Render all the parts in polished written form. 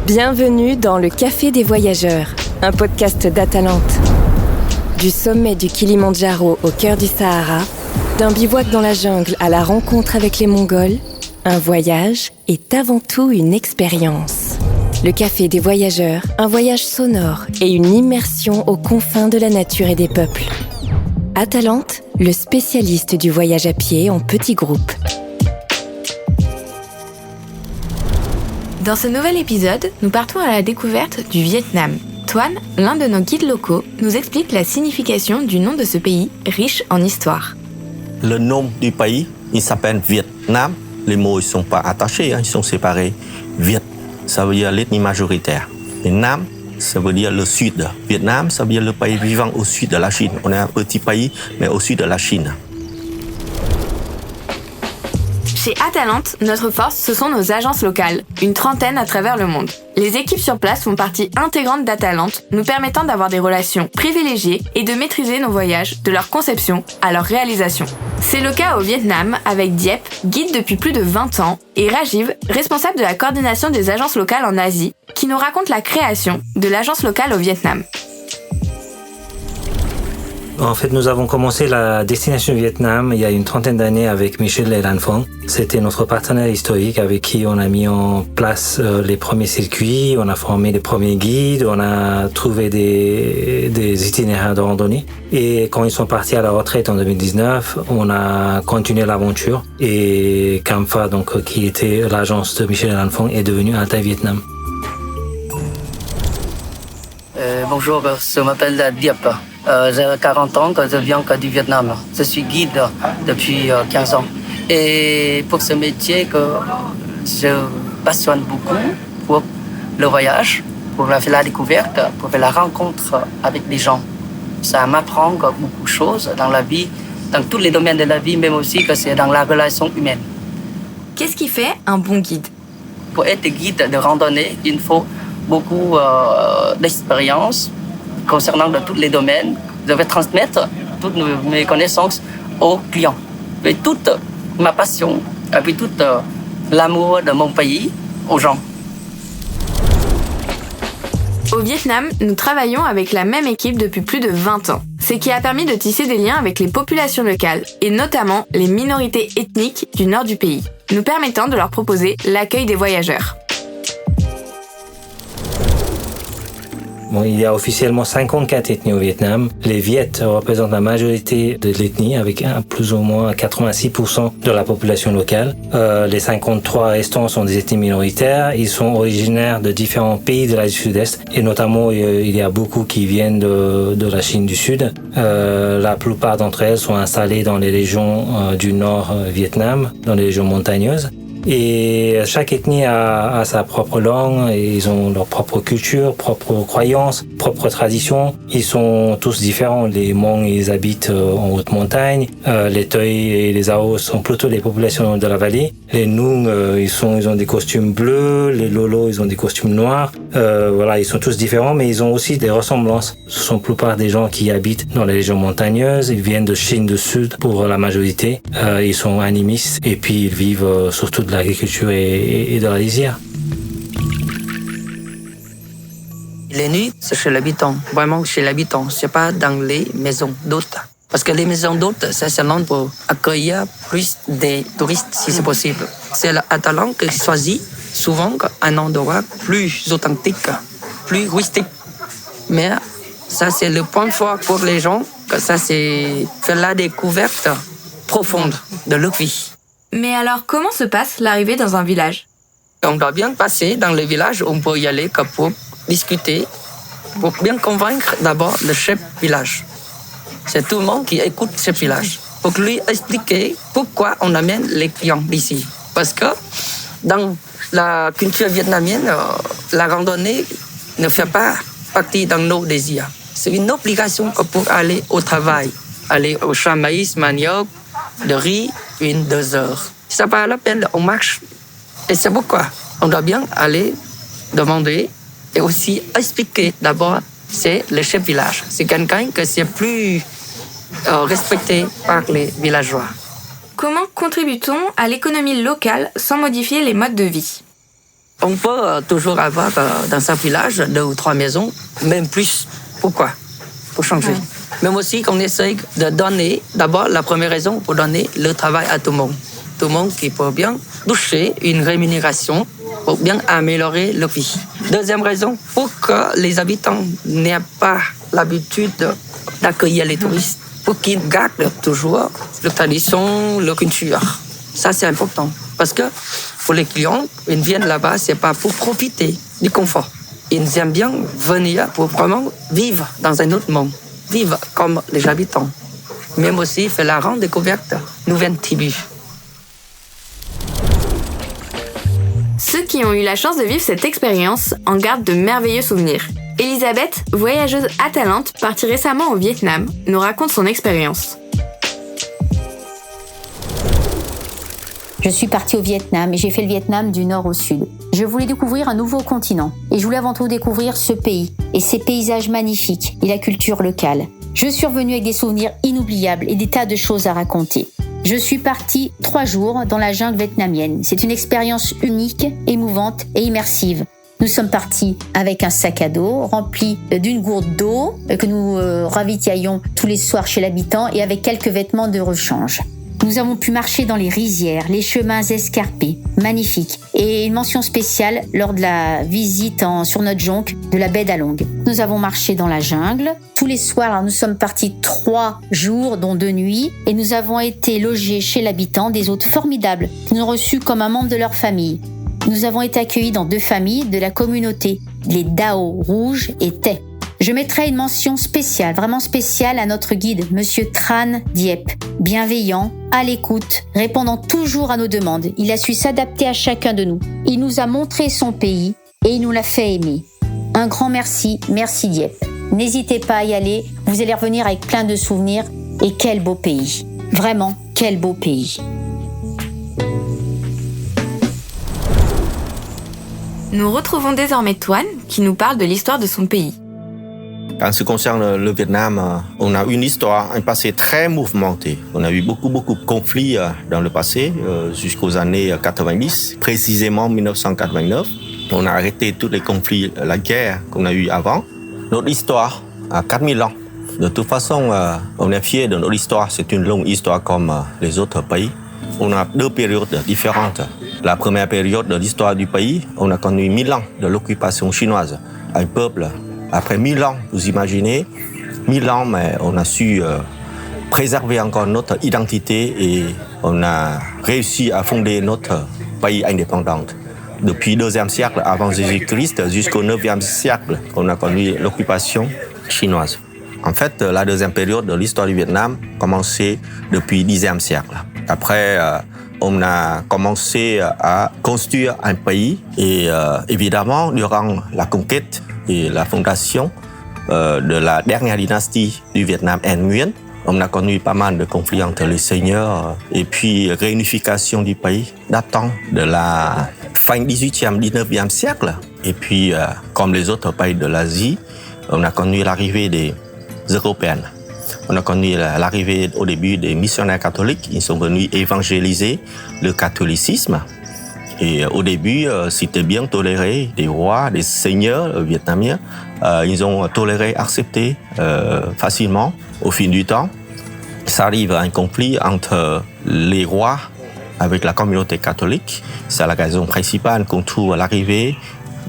Bienvenue dans le Café des Voyageurs, un podcast d'Atalante. Du sommet du Kilimandjaro au cœur du Sahara, d'un bivouac dans la jungle à la rencontre avec les Mongols, un voyage est avant tout une expérience. Le Café des Voyageurs, un voyage sonore et une immersion aux confins de la nature et des peuples. Atalante, le spécialiste du voyage à pied en petits groupes. Dans ce nouvel épisode, nous partons à la découverte du Vietnam. Toan, l'un de nos guides locaux, nous explique la signification du nom de ce pays riche en histoire. Le nom du pays, il s'appelle Vietnam. Les mots ne sont pas attachés, ils sont séparés. Viet, ça veut dire l'ethnie majoritaire. Et Nam, ça veut dire le sud. Vietnam, ça veut dire le pays vivant au sud de la Chine. On est un petit pays, mais au sud de la Chine. Chez Atalante, notre force, ce sont nos agences locales, une trentaine à travers le monde. Les équipes sur place font partie intégrante d'Atalante, nous permettant d'avoir des relations privilégiées et de maîtriser nos voyages, de leur conception à leur réalisation. C'est le cas au Vietnam avec Diep, guide depuis plus de 20 ans, et Rajiv, responsable de la coordination des agences locales en Asie, qui nous raconte la création de l'agence locale au Vietnam. En fait, nous avons commencé la destination Vietnam il y a une trentaine d'années avec Michel et Lan Phong. C'était notre partenaire historique avec qui on a mis en place les premiers circuits, on a formé les premiers guides, on a trouvé des itinéraires de randonnée. Et quand ils sont partis à la retraite en 2019, on a continué l'aventure. Et Camfa, donc, qui était l'agence de Michel et Lan Phong, est devenue Alta Vietnam. Bonjour, je m'appelle Diep. J'ai 40 ans que je viens du Vietnam. Je suis guide depuis 15 ans. Et pour ce métier que je passionne beaucoup pour le voyage, pour faire la découverte, pour faire la rencontre avec les gens. Ça m'apprend beaucoup de choses dans la vie, dans tous les domaines de la vie, même aussi que c'est dans la relation humaine. Qu'est-ce qui fait un bon guide ? Pour être guide de randonnée, il faut beaucoup d'expérience concernant de tous les domaines. Je vais transmettre toutes mes connaissances aux clients. Et toute ma passion, et puis tout l'amour de mon pays aux gens. Au Vietnam, nous travaillons avec la même équipe depuis plus de 20 ans. Ce qui a permis de tisser des liens avec les populations locales, et notamment les minorités ethniques du nord du pays, nous permettant de leur proposer l'accueil des voyageurs. Bon, il y a officiellement 54 ethnies au Vietnam. Les Viet représentent la majorité de l'ethnie avec plus ou moins 86% de la population locale. Les 53 restants sont des ethnies minoritaires. Ils sont originaires de différents pays de l'Asie Sud-Est et notamment il y a beaucoup qui viennent de la Chine du Sud. La plupart d'entre elles sont installées dans les régions du nord Vietnam, dans les régions montagneuses. Et chaque ethnie a sa propre langue, et ils ont leur propre culture, propre croyances, propre traditions. Ils sont tous différents. Les Hmong, ils habitent en haute montagne. Les Toi et les Ao sont plutôt les populations de la vallée. Les Nung, ils ont des costumes bleus. Les Lolo, ils ont des costumes noirs. Voilà, ils sont tous différents, mais ils ont aussi des ressemblances. Ce sont la plupart des gens qui habitent dans les régions montagneuses. Ils viennent de Chine du Sud pour la majorité. Ils sont animistes et puis ils vivent surtout de l'agriculture et de la lisière. Les nuits, c'est chez l'habitant, vraiment chez l'habitant, c'est pas dans les maisons d'hôtes. Parce que les maisons d'hôtes, c'est seulement pour accueillir plus des touristes si c'est possible. C'est l'Atalante qui choisit souvent un endroit plus authentique, plus rustique. Mais ça, c'est le point fort pour les gens, que ça, c'est faire la découverte profonde de leur vie. Mais alors, comment se passe l'arrivée dans un village ? On doit bien passer dans le village, on peut y aller que pour discuter, pour bien convaincre d'abord le chef village. C'est tout le monde qui écoute ce village, pour lui expliquer pourquoi on amène les clients d'ici. Parce que dans la culture vietnamienne, la randonnée ne fait pas partie de nos désirs. C'est une obligation pour aller au travail, aller au champ maïs, manioc, de riz, 1-2 heures. Ça pas la peine, on marche. Et c'est pourquoi on doit bien aller demander et aussi expliquer d'abord, c'est le chef village. C'est quelqu'un que c'est plus respecté par les villageois. Comment contribue-t-on à l'économie locale sans modifier les modes de vie ? On peut toujours avoir dans ce village 2 ou 3 maisons, même plus. Pourquoi? Pour changer. Même aussi qu'on essaye de donner, d'abord la première raison, pour donner le travail à tout le monde. Tout le monde qui peut bien toucher une rémunération pour bien améliorer leur vie. Deuxième raison, pour que les habitants n'aient pas l'habitude d'accueillir les touristes, pour qu'ils gardent toujours leur tradition, leur culture. Ça, c'est important. Parce que pour les clients, ils viennent là-bas, c'est pas pour profiter du confort. Ils aiment bien venir pour vraiment vivre dans un autre monde, vivre comme les habitants. Même aussi faire la redécouverte de nouvelles tribus. Ceux qui ont eu la chance de vivre cette expérience en gardent de merveilleux souvenirs. Elisabeth, voyageuse atalante, partie récemment au Vietnam, nous raconte son expérience. Je suis partie au Vietnam et j'ai fait le Vietnam du nord au sud. Je voulais découvrir un nouveau continent et je voulais avant tout découvrir ce pays et ses paysages magnifiques et la culture locale. Je suis revenue avec des souvenirs inoubliables et des tas de choses à raconter. Je suis partie 3 jours dans la jungle vietnamienne. C'est une expérience unique, émouvante et immersive. Nous sommes partis avec un sac à dos rempli d'une gourde d'eau que nous ravitaillons tous les soirs chez l'habitant et avec quelques vêtements de rechange. Nous avons pu marcher dans les rizières, les chemins escarpés, magnifiques, et une mention spéciale lors de la visite sur notre jonque de la baie d'Along. Nous avons marché dans la jungle. Tous les soirs, alors nous sommes partis 3 jours, dont 2 nuits, et nous avons été logés chez l'habitant, des hôtes formidables, qui nous ont reçus comme un membre de leur famille. Nous avons été accueillis dans 2 familles de la communauté, les Dao Rouges et Tay. Je mettrai une mention spéciale, vraiment spéciale à notre guide, Monsieur Tran Diep. Bienveillant, à l'écoute, répondant toujours à nos demandes. Il a su s'adapter à chacun de nous. Il nous a montré son pays et il nous l'a fait aimer. Un grand merci, merci Diep. N'hésitez pas à y aller, vous allez revenir avec plein de souvenirs et quel beau pays. Vraiment, quel beau pays. Nous retrouvons désormais Toine qui nous parle de l'histoire de son pays. En ce qui concerne le Vietnam, on a une histoire, un passé très mouvementé. On a eu beaucoup de conflits dans le passé, jusqu'aux années 90, précisément 1989. On a arrêté tous les conflits, la guerre qu'on a eue avant. Notre histoire a 4000 ans. De toute façon, on est fiers de notre histoire. C'est une longue histoire comme les autres pays. On a 2 périodes différentes. La première période de l'histoire du pays, on a connu 1000 ans de l'occupation chinoise. Un peuple, après 1000 ans, vous imaginez, 1000 ans, mais on a su préserver encore notre identité et on a réussi à fonder notre pays indépendant. Depuis le 2e siècle avant Jésus-Christ jusqu'au 9e siècle, on a connu l'occupation chinoise. En fait, la 2e période de l'histoire du Vietnam commençait depuis le 10e siècle. Après, on a commencé à construire un pays et évidemment, durant la conquête et la fondation de la dernière dynastie du Vietnam, Nguyen, on a connu pas mal de conflits entre les seigneurs et puis réunification du pays datant de la fin 18e, 19e siècle. Et puis, comme les autres pays de l'Asie, on a connu l'arrivée des Européens. On a connu l'arrivée au début des missionnaires catholiques. Ils sont venus évangéliser le catholicisme. Et au début, c'était bien toléré, des rois, des seigneurs vietnamiens. Ils ont toléré, accepté facilement. Au fil du temps, ça arrive à un conflit entre les rois avec la communauté catholique. C'est la raison principale qu'on trouve à l'arrivée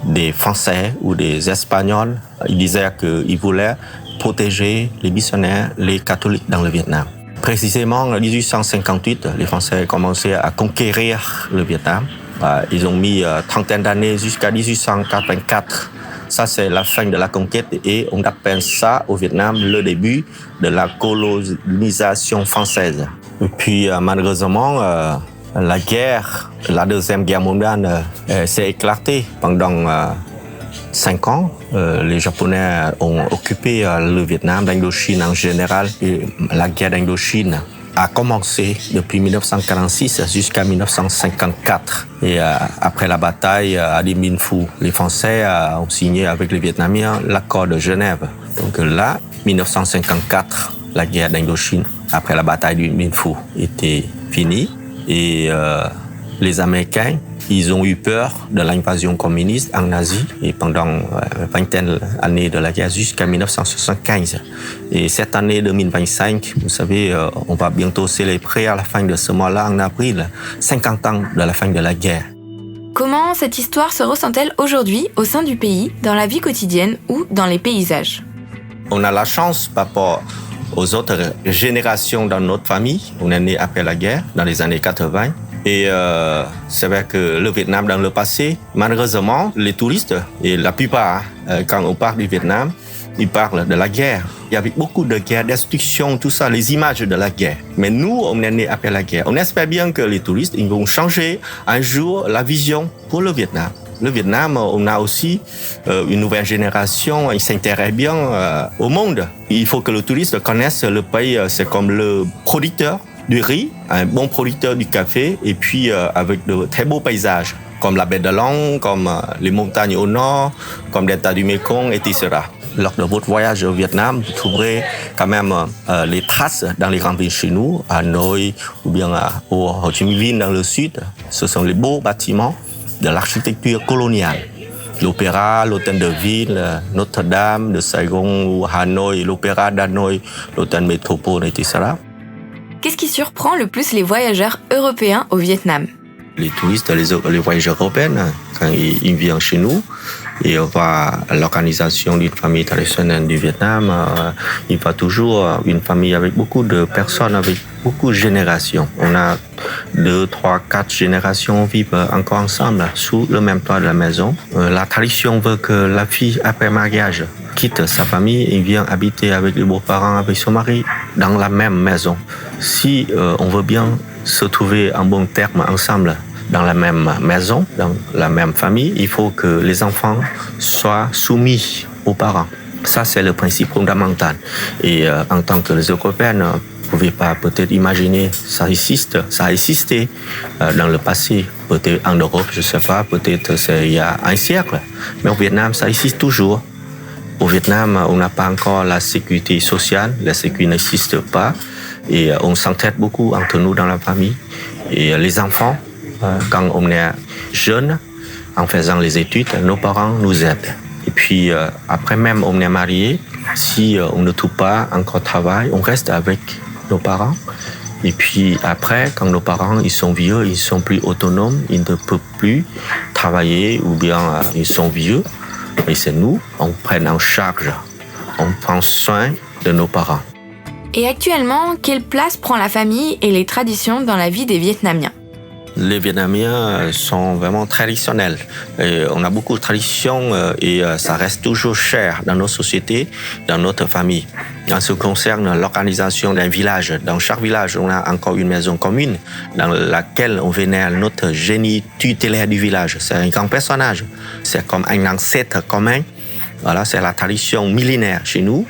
des Français ou des Espagnols. Ils disaient qu'ils voulaient protéger les missionnaires, les catholiques dans le Vietnam. Précisément en 1858, les Français ont commencé à conquérir le Vietnam. Ils ont mis trentaine d'années jusqu'à 1884. Ça, c'est la fin de la conquête et on appelle ça au Vietnam le début de la colonisation française. Et puis, malheureusement, la guerre, la Deuxième Guerre mondiale s'est éclatée pendant 5 ans. Les Japonais ont occupé le Vietnam, l'Indochine en général, et la guerre d'Indochine a commencé depuis 1946 jusqu'à 1954. Et après la bataille à Dien Phu, les Français ont signé avec les Vietnamiens l'accord de Genève. Donc là, 1954, la guerre d'Indochine, après la bataille de Dien Phu, était finie. Et les Américains Ils ont eu peur de l'invasion communiste en Asie et pendant vingtaine d'années de la guerre jusqu'à 1975. Et cette année 2025, vous savez, on va bientôt célébrer à la fin de ce mois-là, en avril, 50 ans de la fin de la guerre. Comment cette histoire se ressent-elle aujourd'hui au sein du pays, dans la vie quotidienne ou dans les paysages? On a la chance par rapport aux autres générations dans notre famille. On est né après la guerre, dans les années 80. Et c'est vrai que le Vietnam, dans le passé, malheureusement, les touristes, et la plupart, quand on parle du Vietnam, ils parlent de la guerre. Il y avait beaucoup de guerres, destruction, tout ça, les images de la guerre. Mais nous, on est nés après la guerre. On espère bien que les touristes, ils vont changer un jour la vision pour le Vietnam. Le Vietnam, on a aussi une nouvelle génération, ils s'intéressent bien au monde. Il faut que le touriste connaisse le pays, c'est comme le producteur du riz, un bon producteur du café, et puis avec de très beaux paysages, comme la baie de Long, comme les montagnes au nord, comme l'État du Mekong, etc. Lors de votre voyage au Vietnam, vous trouverez quand même les traces dans les grandes villes chez nous, à Hanoi ou bien au Ho Chi Minh Ville dans le sud. Ce sont les beaux bâtiments de l'architecture coloniale. L'opéra, l'hôtel de ville, Notre-Dame de Saigon ou Hanoi, l'opéra d'Hanoi, l'hôtel Métropole, etc. Qu'est-ce qui surprend le plus les voyageurs européens au Vietnam? Les touristes, les voyageurs européens, quand ils viennent chez nous, et on va à l'organisation d'une famille traditionnelle du Vietnam, il va toujours une famille avec beaucoup de personnes, avec beaucoup de générations. On a 2, 3, 4 générations vivent encore ensemble sous le même toit de la maison. La tradition veut que la fille, après mariage, quitte sa famille et vient habiter avec les beaux-parents, avec son mari, dans la même maison. Si on veut bien se trouver en bon terme ensemble dans la même maison, dans la même famille, il faut que les enfants soient soumis aux parents. Ça, c'est le principe fondamental. Et en tant que les Européens, vous ne pouvez pas peut-être imaginer, ça a existé dans le passé, peut-être en Europe, je ne sais pas, peut-être c'est il y a un siècle. Mais au Vietnam, ça existe toujours. Au Vietnam, on n'a pas encore la sécurité sociale, la sécurité n'existe pas. Et on s'entraide beaucoup entre nous dans la famille. Et les enfants, quand on est jeune, en faisant les études, nos parents nous aident. Et puis après même on est marié, si on ne trouve pas encore travail, on reste avec nos parents. Et puis après, quand nos parents ils sont vieux, ils sont plus autonomes, ils ne peuvent plus travailler ou bien ils sont vieux. Et c'est nous, on prend en charge, on prend soin de nos parents. Et actuellement, quelle place prend la famille et les traditions dans la vie des Vietnamiens? Les Vietnamiens sont vraiment traditionnels. Et on a beaucoup de traditions et ça reste toujours cher dans nos sociétés, dans notre famille. En ce qui concerne l'organisation d'un village, dans chaque village, on a encore une maison commune dans laquelle on vénère notre génie tutélaire du village. C'est un grand personnage. C'est comme un ancêtre commun. Voilà, c'est la tradition millénaire chez nous.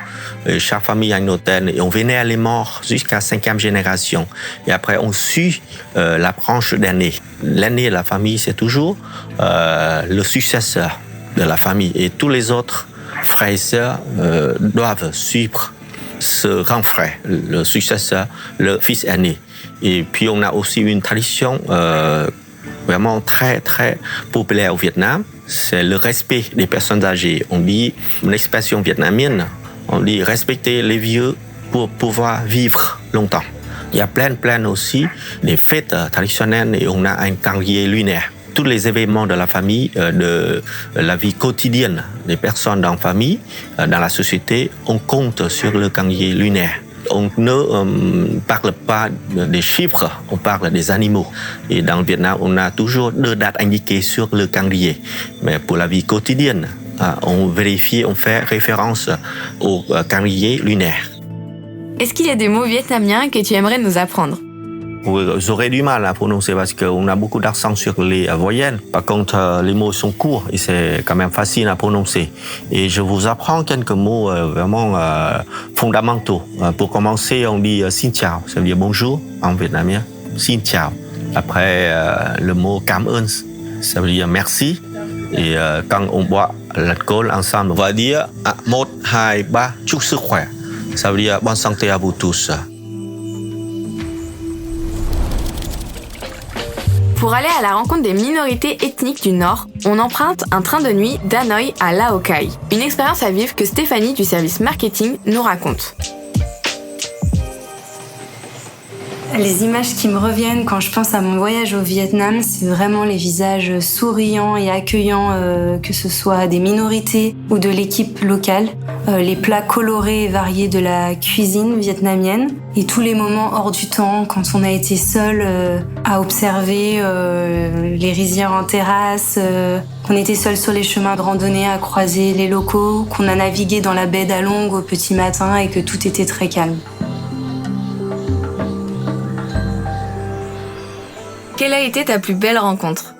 Et chaque famille a une hôtel et on vénère les morts jusqu'à 5e génération. Et après, on suit la branche d'aîné. L'aîné de la famille, c'est toujours le successeur de la famille. Et tous les autres frères et sœurs doivent suivre ce grand frère, le successeur, le fils aîné. Et puis, on a aussi une tradition vraiment très, très populaire au Vietnam. C'est le respect des personnes âgées. On dit, une expression vietnamienne, on dit respecter les vieux pour pouvoir vivre longtemps. Il y a plein aussi des fêtes traditionnelles et on a un calendrier lunaire. Tous les événements de la famille, de la vie quotidienne des personnes dans la famille, dans la société, on compte sur le calendrier lunaire. On ne parle pas des chiffres, on parle des animaux. Et dans le Vietnam, on a toujours 2 dates indiquées sur le calendrier. Mais pour la vie quotidienne, on vérifie, on fait référence au calendrier lunaire. Est-ce qu'il y a des mots vietnamiens que tu aimerais nous apprendre? Oui, j'aurais du mal à prononcer parce qu'on a beaucoup d'accent sur les voyelles. Par contre, les mots sont courts et c'est quand même facile à prononcer. Et je vous apprends quelques mots vraiment fondamentaux. Pour commencer, on dit xin chào, ça veut dire bonjour en vietnamien. Xin chào. Après, le mot cảm ơn, ça veut dire merci. Et quand on boit l'alcool ensemble, on va dire 1, 2, 3, chúc sức khỏe. Ça veut dire bonne santé à vous tous. Pour aller à la rencontre des minorités ethniques du Nord, on emprunte un train de nuit d'Hanoï à Lào Cai. Une expérience à vivre que Stéphanie du service marketing nous raconte. Les images qui me reviennent quand je pense à mon voyage au Vietnam, c'est vraiment les visages souriants et accueillants, que ce soit des minorités ou de l'équipe locale, les plats colorés et variés de la cuisine vietnamienne et tous les moments hors du temps quand on a été seul à observer les rizières en terrasse, qu'on était seul sur les chemins de randonnée à croiser les locaux, qu'on a navigué dans la baie d'Along au petit matin et que tout était très calme. Quelle a été ta plus belle rencontre ?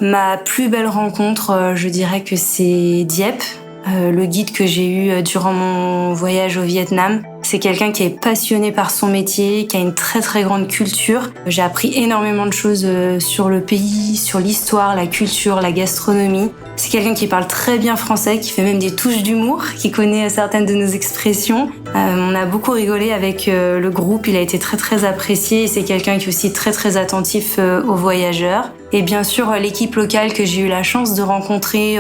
Ma plus belle rencontre, je dirais que c'est Diep, le guide que j'ai eu durant mon voyage au Vietnam. C'est quelqu'un qui est passionné par son métier, qui a une très très grande culture. J'ai appris énormément de choses sur le pays, sur l'histoire, la culture, la gastronomie. C'est quelqu'un qui parle très bien français, qui fait même des touches d'humour, qui connaît certaines de nos expressions. On a beaucoup rigolé avec le groupe, il a été très très apprécié et c'est quelqu'un qui est aussi très très attentif aux voyageurs. Et bien sûr, l'équipe locale que j'ai eu la chance de rencontrer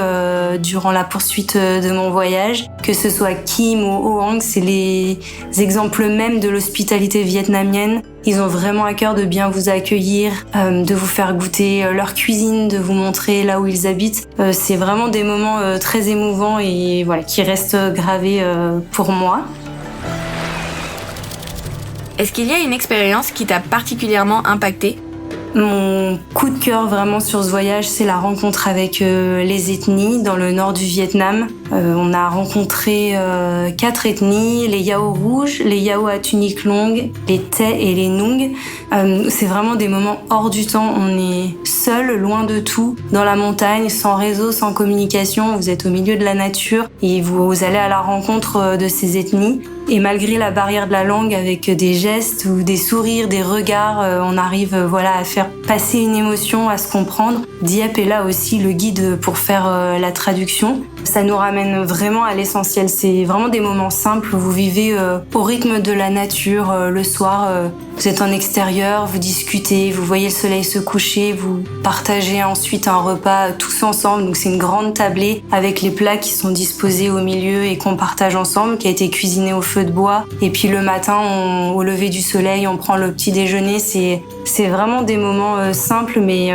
durant la poursuite de mon voyage, que ce soit Kim ou Hoang, c'est les exemples mêmes de l'hospitalité vietnamienne. Ils ont vraiment à cœur de bien vous accueillir, de vous faire goûter leur cuisine, de vous montrer là où ils habitent. C'est vraiment des moments très émouvants et voilà, qui restent gravés pour moi. Est-ce qu'il y a une expérience qui t'a particulièrement impactée ? Mon coup de cœur vraiment sur ce voyage, c'est la rencontre avec les ethnies dans le nord du Vietnam. On a rencontré 4 ethnies, les Yao rouges, les Yao à tunique longue, les Tay et les Nung. C'est vraiment des moments hors du temps. On est seul, loin de tout, dans la montagne, sans réseau, sans communication. Vous êtes au milieu de la nature et vous allez à la rencontre de ces ethnies. Et malgré la barrière de la langue, avec des gestes ou des sourires, des regards, on arrive à faire passer une émotion, à se comprendre. Diep est là aussi le guide pour faire la traduction. Ça nous ramène vraiment à l'essentiel. C'est vraiment des moments simples où vous vivez au rythme de la nature. Le soir, vous êtes en extérieur, vous discutez, vous voyez le soleil se coucher, vous partagez ensuite un repas tous ensemble. Donc c'est une grande tablée avec les plats qui sont disposés au milieu et qu'on partage ensemble, qui a été cuisiné au feu de bois. Et puis le matin, au lever du soleil, on prend le petit déjeuner. C'est vraiment des moments simples, mais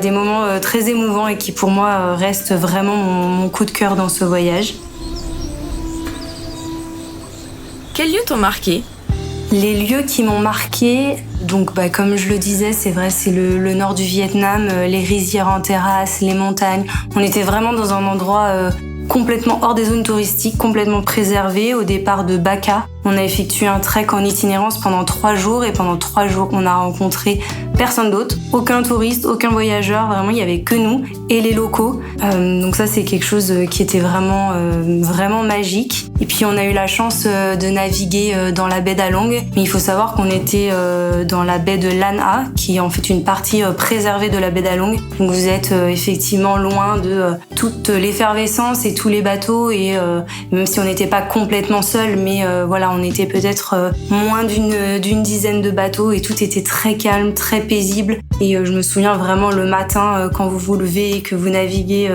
des moments très émouvants et qui pour moi restent vraiment mon coup de cœur dans ce voyage. Quels lieux t'ont marqué ? Les lieux qui m'ont marqué, donc comme je le disais, c'est vrai, c'est le nord du Vietnam, les rizières en terrasse, les montagnes. On était vraiment dans un endroit complètement hors des zones touristiques, complètement préservé. Au départ de Baca, on a effectué un trek en itinérance pendant 3 jours et pendant 3 jours, on a rencontré personne d'autre, aucun touriste, aucun voyageur, vraiment il y avait que nous et les locaux. Donc ça c'est quelque chose qui était vraiment vraiment magique. Et puis on a eu la chance de naviguer dans la baie d'Along, mais il faut savoir qu'on était dans la baie de Lan A, qui est en fait une partie préservée de la baie d'Along. Donc vous êtes effectivement loin de toute l'effervescence et tous les bateaux et même si on n'était pas complètement seul, mais on était peut-être moins d'une dizaine de bateaux et tout était très calme, très paisible. Et je me souviens vraiment le matin quand vous vous levez et que vous naviguez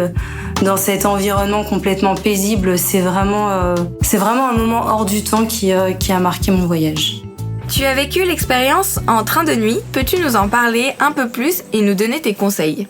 dans cet environnement complètement paisible, c'est vraiment un moment hors du temps qui a marqué mon voyage. Tu as vécu l'expérience en train de nuit. Peux-tu nous en parler un peu plus et nous donner tes conseils ?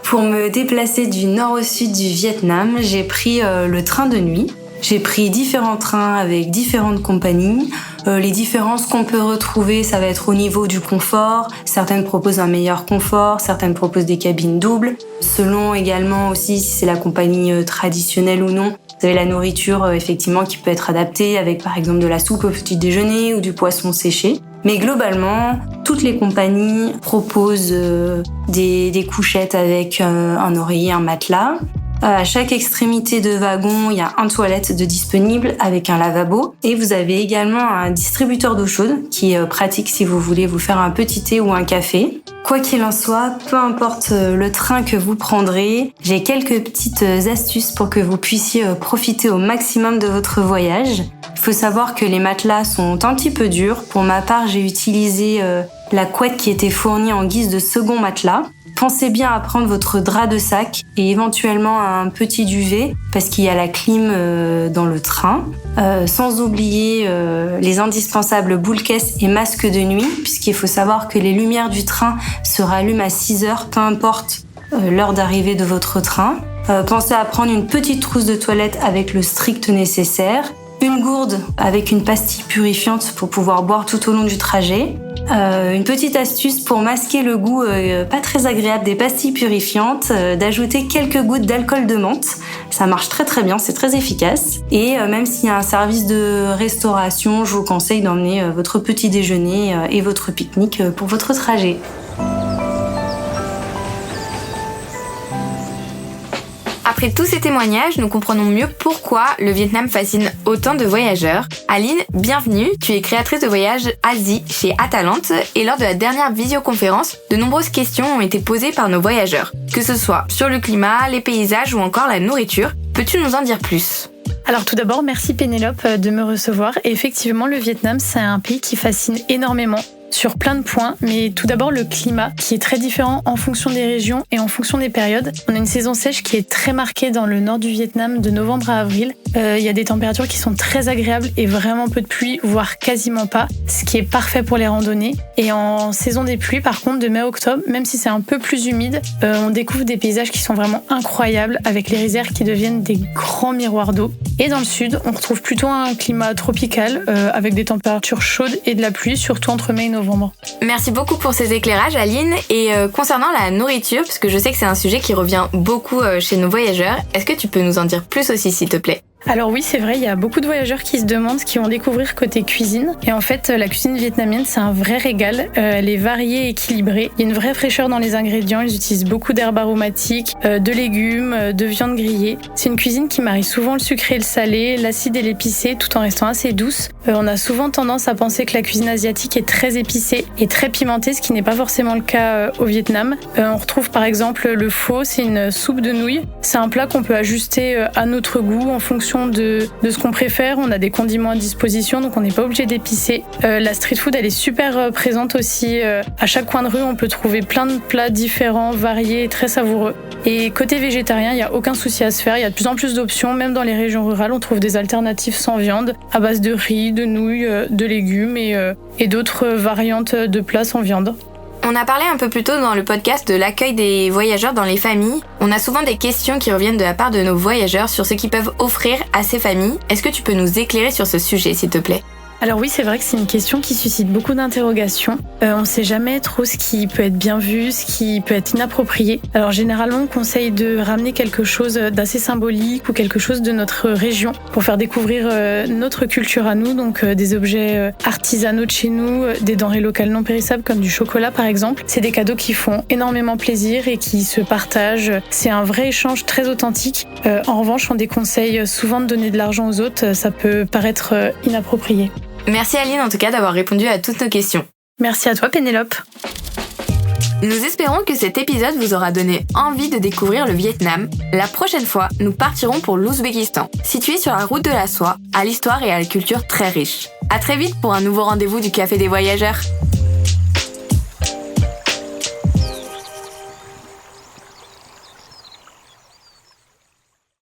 Pour me déplacer du nord au sud du Vietnam, j'ai pris le train de nuit. J'ai pris différents trains avec différentes compagnies. Les différences qu'on peut retrouver, ça va être au niveau du confort. Certaines proposent un meilleur confort, certaines proposent des cabines doubles. Selon également aussi si c'est la compagnie traditionnelle ou non. Vous avez la nourriture effectivement qui peut être adaptée avec par exemple de la soupe au petit déjeuner ou du poisson séché. Mais globalement, toutes les compagnies proposent des couchettes avec un oreiller, un matelas. À chaque extrémité de wagon, il y a un toilette de disponible avec un lavabo. Et vous avez également un distributeur d'eau chaude qui est pratique si vous voulez vous faire un petit thé ou un café. Quoi qu'il en soit, peu importe le train que vous prendrez, j'ai quelques petites astuces pour que vous puissiez profiter au maximum de votre voyage. Il faut savoir que les matelas sont un petit peu durs. Pour ma part, j'ai utilisé la couette qui était fournie en guise de second matelas. Pensez bien à prendre votre drap de sac et éventuellement un petit duvet parce qu'il y a la clim dans le train. Sans oublier les indispensables boules caisses et masques de nuit puisqu'il faut savoir que les lumières du train se rallument à 6 heures, peu importe l'heure d'arrivée de votre train. Pensez à prendre une petite trousse de toilette avec le strict nécessaire. Une gourde avec une pastille purifiante pour pouvoir boire tout au long du trajet. Une petite astuce pour masquer le goût pas très agréable des pastilles purifiantes, d'ajouter quelques gouttes d'alcool de menthe. Ça marche très très bien, c'est très efficace. Et même s'il y a un service de restauration, je vous conseille d'emmener votre petit déjeuner et votre pique-nique pour votre trajet. Après tous ces témoignages, nous comprenons mieux pourquoi le Vietnam fascine autant de voyageurs. Aline, bienvenue, tu es créatrice de voyages Asie chez Atalante et lors de la dernière visioconférence, de nombreuses questions ont été posées par nos voyageurs, que ce soit sur le climat, les paysages ou encore la nourriture. Peux-tu nous en dire plus ? Alors tout d'abord, merci Pénélope de me recevoir. Et effectivement, le Vietnam, c'est un pays qui fascine énormément sur plein de points, mais tout d'abord le climat qui est très différent en fonction des régions et en fonction des périodes. On a une saison sèche qui est très marquée dans le nord du Vietnam de novembre à avril. Il y a des températures qui sont très agréables et vraiment peu de pluie, voire quasiment pas, ce qui est parfait pour les randonnées. Et en saison des pluies, par contre, de mai à octobre, même si c'est un peu plus humide, on découvre des paysages qui sont vraiment incroyables avec les rizières qui deviennent des grands miroirs d'eau. Et dans le sud, on retrouve plutôt un climat tropical avec des températures chaudes et de la pluie, surtout entre mai et novembre. Merci beaucoup pour ces éclairages, Aline. Et concernant la nourriture, parce que je sais que c'est un sujet qui revient beaucoup chez nos voyageurs, est-ce que tu peux nous en dire plus aussi, s'il te plaît ? Alors oui, c'est vrai, il y a beaucoup de voyageurs qui se demandent ce qu'ils vont découvrir côté cuisine. Et en fait, la cuisine vietnamienne, c'est un vrai régal. Elle est variée et équilibrée. Il y a une vraie fraîcheur dans les ingrédients. Ils utilisent beaucoup d'herbes aromatiques, de légumes, de viande grillée. C'est une cuisine qui marie souvent le sucré et le salé, l'acide et l'épicé, tout en restant assez douce. On a souvent tendance à penser que la cuisine asiatique est très épicée et très pimentée, ce qui n'est pas forcément le cas au Vietnam. On retrouve par exemple le pho, c'est une soupe de nouilles. C'est un plat qu'on peut ajuster à notre goût en fonction de ce qu'on préfère. On a des condiments à disposition, donc on n'est pas obligé d'épicer. La street food, elle est super présente aussi. À chaque coin de rue, on peut trouver plein de plats différents, variés et très savoureux. Et côté végétarien, il n'y a aucun souci à se faire. Il y a de plus en plus d'options. Même dans les régions rurales, on trouve des alternatives sans viande, à base de riz, de nouilles, de légumes et d'autres variantes de plats sans viande. On a parlé un peu plus tôt dans le podcast de l'accueil des voyageurs dans les familles. On a souvent des questions qui reviennent de la part de nos voyageurs sur ce qu'ils peuvent offrir à ces familles. Est-ce que tu peux nous éclairer sur ce sujet, s'il te plaît ? Alors oui, c'est vrai que c'est une question qui suscite beaucoup d'interrogations. On ne sait jamais trop ce qui peut être bien vu, ce qui peut être inapproprié. Alors généralement, on conseille de ramener quelque chose d'assez symbolique ou quelque chose de notre région pour faire découvrir notre culture à nous, donc des objets artisanaux de chez nous, des denrées locales non périssables comme du chocolat par exemple. C'est des cadeaux qui font énormément plaisir et qui se partagent. C'est un vrai échange très authentique. En revanche, on déconseille souvent de donner de l'argent aux autres, ça peut paraître inapproprié. Merci Aline en tout cas d'avoir répondu à toutes nos questions. Merci à toi Pénélope. Nous espérons que cet épisode vous aura donné envie de découvrir le Vietnam. La prochaine fois, nous partirons pour l'Ouzbékistan, situé sur la route de la soie, à l'histoire et à la culture très riche. À très vite pour un nouveau rendez-vous du Café des Voyageurs.